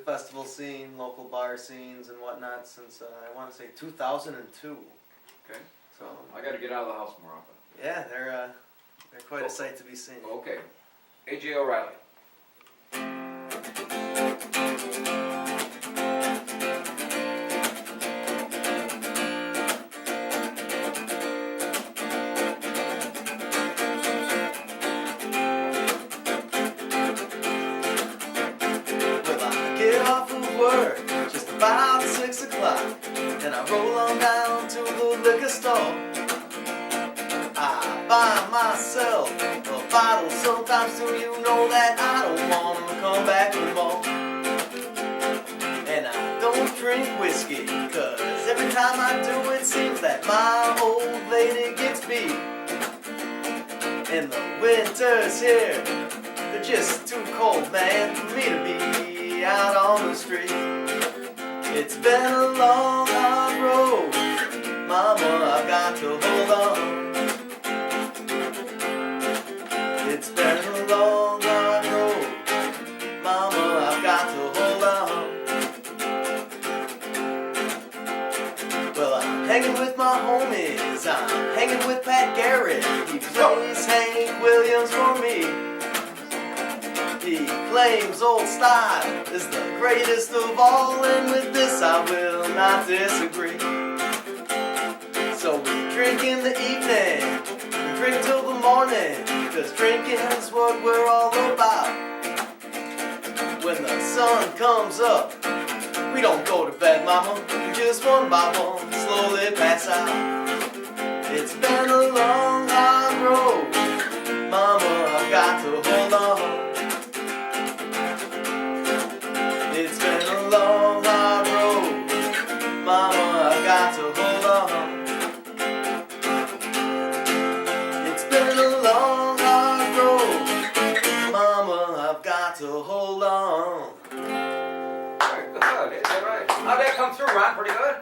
festival scene, local bar scenes and whatnot since I want to say 2002. Okay. So I got to get out of the house more often. yeah, they're quite a sight to be seen. Okay. A.J. O'Reilly. Get off of work just about 6 o'clock, and I roll on down to the liquor store. I buy myself a bottle, sometimes too, you know that I don't want to come back no more. And I don't drink whiskey, cause every time I do it seems that my old lady gets beat. And the winter's here, they're just too cold, man, for me to be out on the street. It's been a long, hard road, mama, I've got to hold on. It's been a long, hard road, mama, I've got to hold on. Well, I'm hanging with my homies, I'm hanging with Pat Garrett. He plays Hank Williams for me. He claims old style is the greatest of all, and with this I will not disagree. So we drink in the evening, we drink till the morning, cause drinking's what we're all about. When the sun comes up, we don't go to bed, mama, we just one by one slowly pass out. It's been a long, hard road, mama, I've got to hold on. It's been a long, hard road, mama, I've got to hold on. It's been a long, hard road, mama, I've got to hold on. All right, good. It's all right. How'd that come through, Ron? Pretty good?